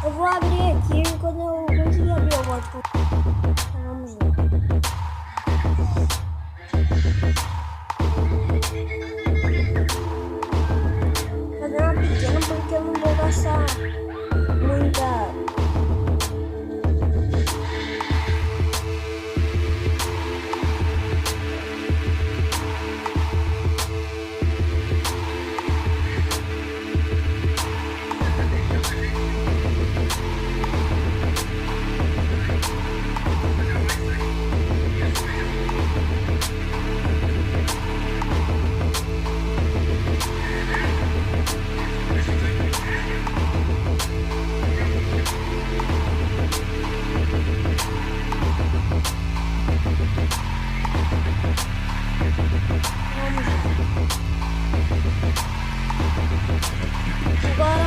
Eu vou abrir aqui e quando eu conseguir abrir eu volto com... Então, vamos lá. Fazer uma pequena porque eu não vou gastar muita... Agora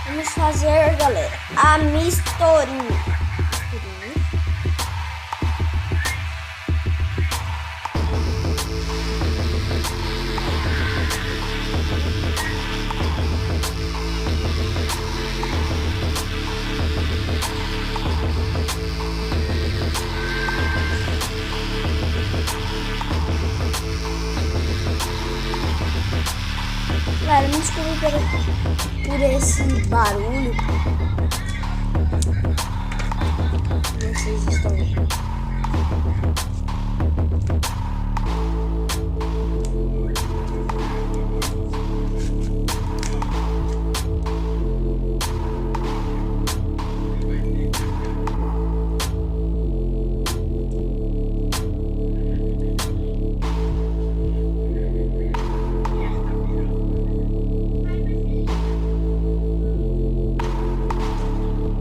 vamos fazer, galera, a misturinha. Galera, me desculpe por esse barulho. Vocês estão vendo.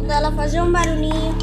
Ela fazer um barulhinho.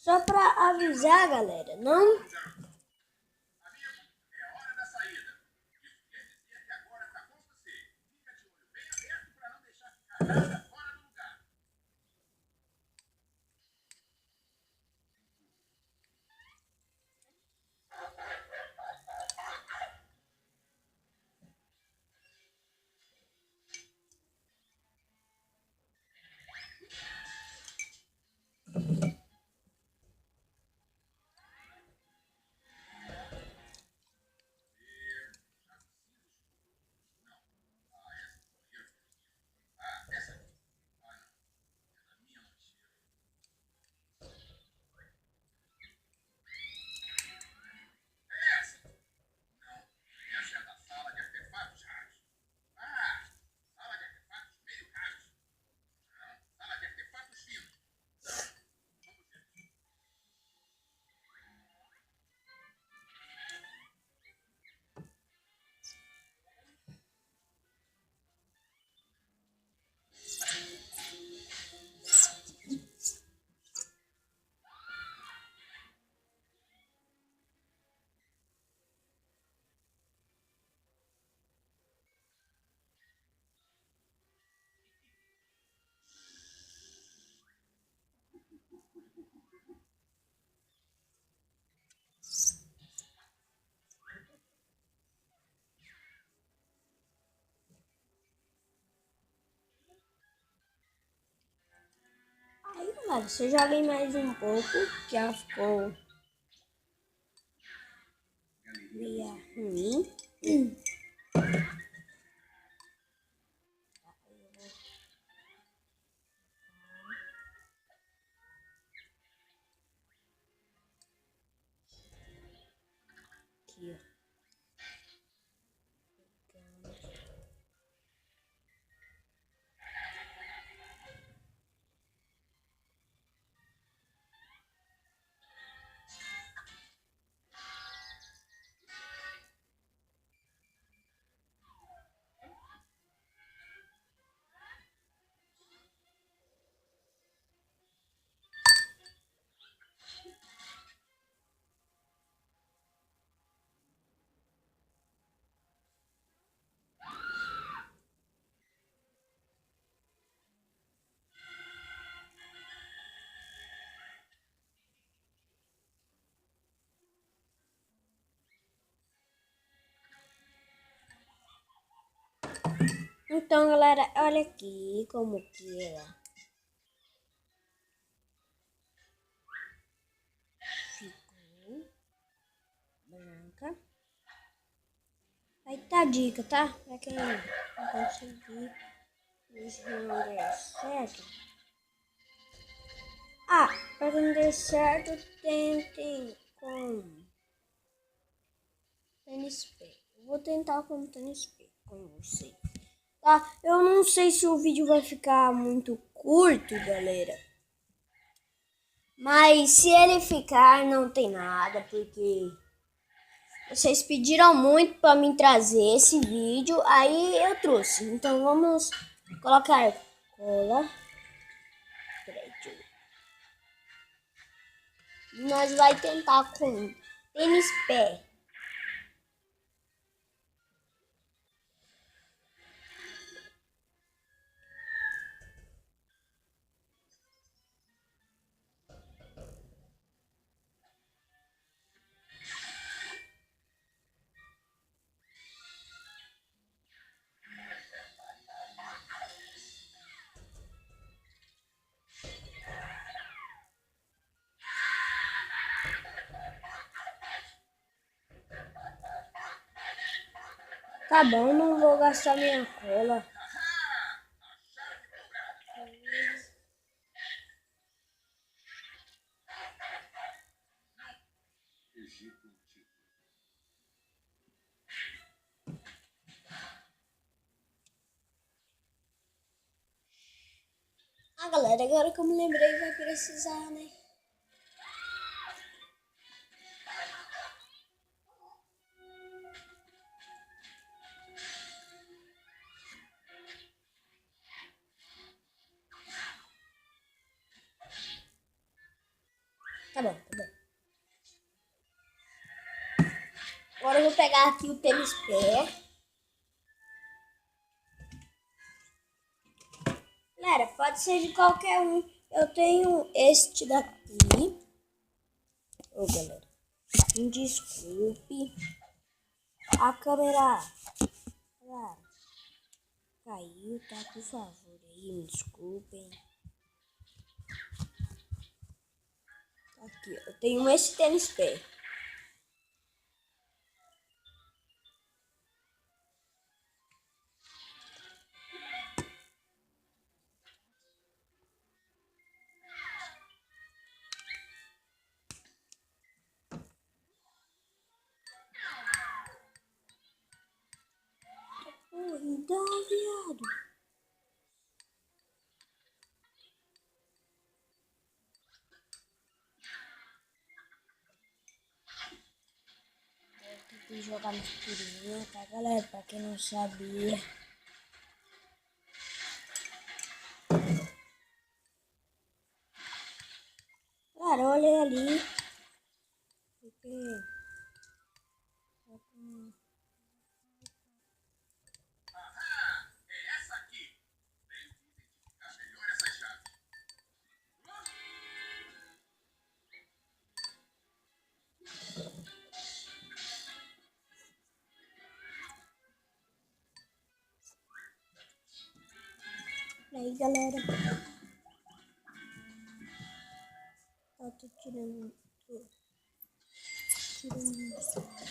Só pra avisar, galera, não... Aí, galera, se eu joguei mais um pouco, que ela ficou meio ruim. Então, galera, olha aqui como que ela ficou branca. Aí tá a dica, tá? Pra quem não conseguir, isso não der certo. Ah, pra quem não der certo, tentem com tênis pé. Eu vou tentar com tênis pé com você. Tá? Eu não sei se o vídeo vai ficar muito curto, galera. Mas se ele ficar, não tem nada, porque vocês pediram muito para mim trazer esse vídeo, aí eu trouxe. Então vamos colocar cola. Nós vai tentar com tênis pé. Tá bom, não vou gastar minha cola. Ah, galera, agora que eu me lembrei, vai precisar, né? Tá bom, tá bom. Agora eu vou pegar aqui o tênis pé. Galera, pode ser de qualquer um. Eu tenho este daqui. Ô, galera, me desculpe. A câmera caiu, tá? Por favor, aí, me desculpem. Aqui, eu tenho esse tênis pé. Então, viado. Eu tenho que jogar no escurinho, tá, galera? Pra quem não sabia. Cara, olha ali. Aí, galera. Eu tô tirando. Tirando.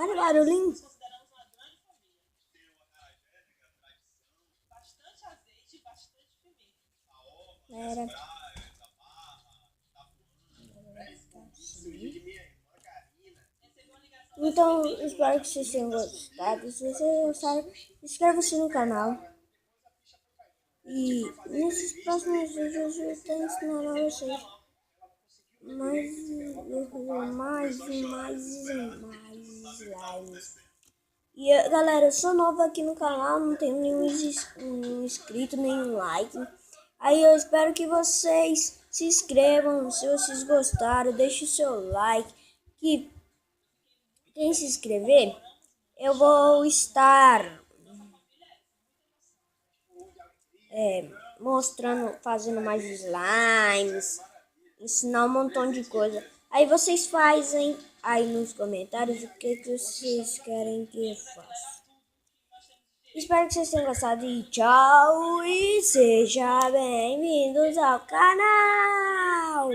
Olha o barulhinho. Era. Então, espero que vocês tenham gostado. Se vocês gostaram, inscreva-se no canal. E nesses próximos vídeos eu vou ensinar a vocês mais slimes. E galera, eu sou nova aqui no canal, não tenho nenhum inscrito, nenhum like. Aí eu espero que vocês se inscrevam, se vocês gostaram, deixe o seu like. Que quem se inscrever, eu vou estar mostrando, fazendo mais slimes, ensinar um montão de coisa. Aí vocês fazem aí nos comentários o que vocês querem que eu faça. Espero que vocês tenham gostado e tchau, e sejam bem-vindos ao canal!